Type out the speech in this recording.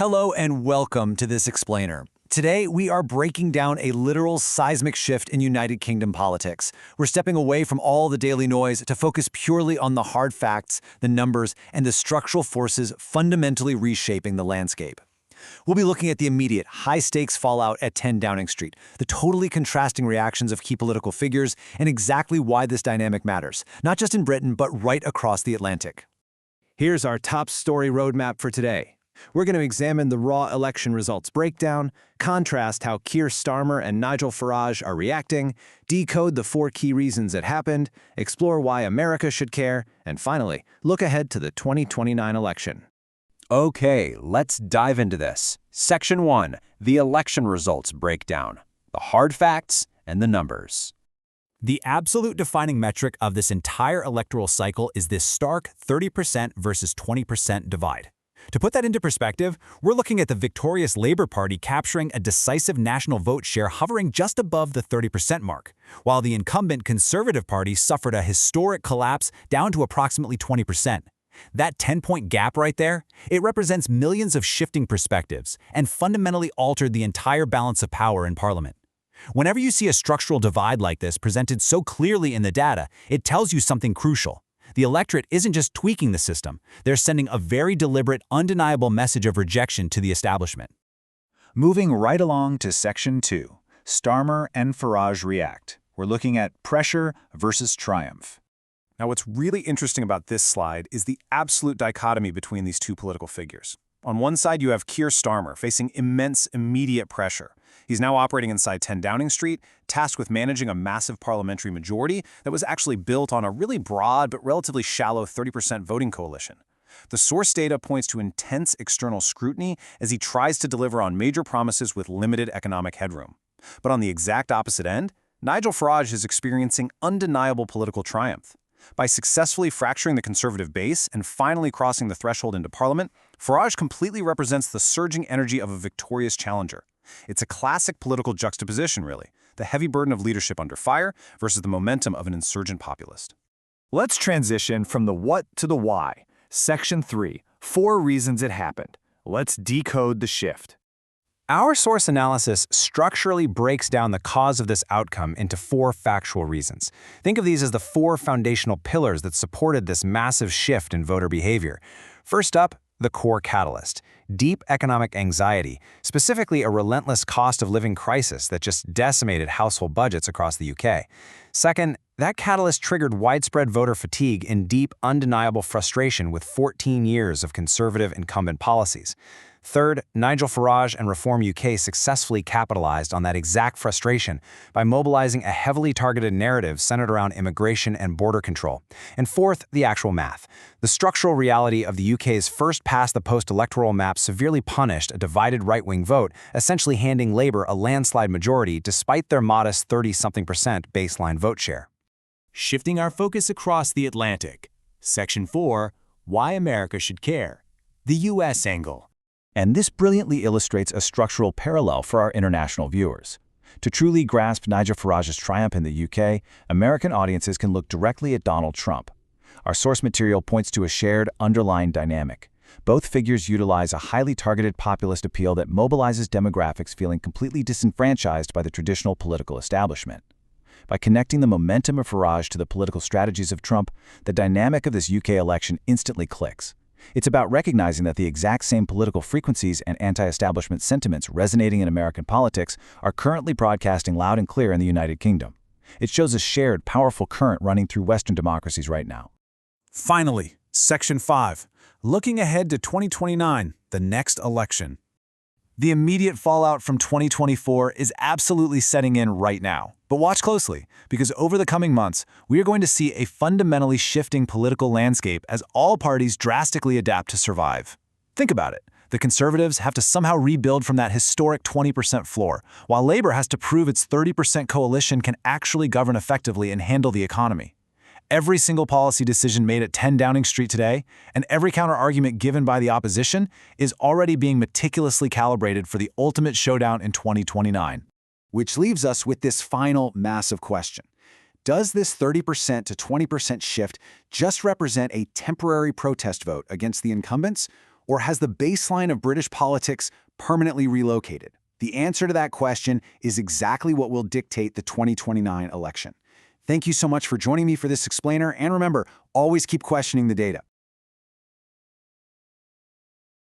Hello and welcome to this explainer. Today, we are breaking down a literal seismic shift in United Kingdom politics. We're stepping away from all the daily noise to focus purely on the hard facts, the numbers, and the structural forces fundamentally reshaping the landscape. We'll be looking at the immediate, high-stakes fallout at 10 Downing Street, the totally contrasting reactions of key political figures, and exactly why this dynamic matters, not just in Britain, but right across the Atlantic. Here's our top story roadmap for today. We're going to examine the raw election results breakdown, contrast how Keir Starmer and Nigel Farage are reacting, decode the 4 key reasons it happened, explore why America should care, and finally, look ahead to the 2029 election. Okay, let's dive into this. Section 1, the election results breakdown, the hard facts and the numbers. The absolute defining metric of this entire electoral cycle is this stark 30% versus 20% divide. To put that into perspective, we're looking at the victorious Labour Party capturing a decisive national vote share hovering just above the 30% mark, while the incumbent Conservative Party suffered a historic collapse down to approximately 20%. That 10-point gap right there, it represents millions of shifting perspectives and fundamentally altered the entire balance of power in Parliament. Whenever you see a structural divide like this presented so clearly in the data, it tells you something crucial. The electorate isn't just tweaking the system, they're sending a very deliberate, undeniable message of rejection to the establishment. Moving right along to Section 2, Starmer and Farage react. We're looking at pressure versus triumph. Now, what's really interesting about this slide is the absolute dichotomy between these two political figures. On one side, you have Keir Starmer facing immense immediate pressure. He's now operating inside 10 Downing Street, tasked with managing a massive parliamentary majority that was actually built on a really broad but relatively shallow 30% voting coalition. The source data points to intense external scrutiny as he tries to deliver on major promises with limited economic headroom. But on the exact opposite end, Nigel Farage is experiencing undeniable political triumph. By successfully fracturing the Conservative base and finally crossing the threshold into Parliament, Farage completely represents the surging energy of a victorious challenger. It's a classic political juxtaposition, really, the heavy burden of leadership under fire versus the momentum of an insurgent populist. Let's transition from the what to the why. Section 3, 4 reasons it happened. Let's decode the shift. Our source analysis structurally breaks down the cause of this outcome into 4 factual reasons. Think of these as the 4 foundational pillars that supported this massive shift in voter behavior. First up, the core catalyst: deep economic anxiety, specifically a relentless cost of living crisis that just decimated household budgets across the UK. Second, that catalyst triggered widespread voter fatigue and deep, undeniable frustration with 14 years of Conservative incumbent policies. Third, Nigel Farage and Reform UK successfully capitalized on that exact frustration by mobilizing a heavily targeted narrative centered around immigration and border control. And fourth, the actual math. The structural reality of the UK's first past the post-electoral map severely punished a divided right-wing vote, essentially handing Labour a landslide majority despite their modest 30-something% baseline vote share. Shifting our focus across the Atlantic. Section 4, Why America Should Care. The U.S. Angle. And this brilliantly illustrates a structural parallel for our international viewers. To truly grasp Nigel Farage's triumph in the UK, American audiences can look directly at Donald Trump. Our source material points to a shared, underlying dynamic. Both figures utilize a highly targeted populist appeal that mobilizes demographics feeling completely disenfranchised by the traditional political establishment. By connecting the momentum of Farage to the political strategies of Trump, the dynamic of this UK election instantly clicks. It's about recognizing that the exact same political frequencies and anti-establishment sentiments resonating in American politics are currently broadcasting loud and clear in the United Kingdom. It shows a shared, powerful current running through Western democracies right now. Finally, Section 5, looking ahead to 2029, the next election. The immediate fallout from 2024 is absolutely setting in right now. But watch closely, because over the coming months, we are going to see a fundamentally shifting political landscape as all parties drastically adapt to survive. Think about it. The Conservatives have to somehow rebuild from that historic 20% floor, while Labour has to prove its 30% coalition can actually govern effectively and handle the economy. Every single policy decision made at 10 Downing Street today, and every counter-argument given by the opposition, is already being meticulously calibrated for the ultimate showdown in 2029. Which leaves us with this final massive question. Does this 30% to 20% shift just represent a temporary protest vote against the incumbents, Or has the baseline of British politics permanently relocated? The answer to that question is exactly what will dictate the 2029 election. Thank you so much for joining me for this explainer, and remember, always keep questioning the data.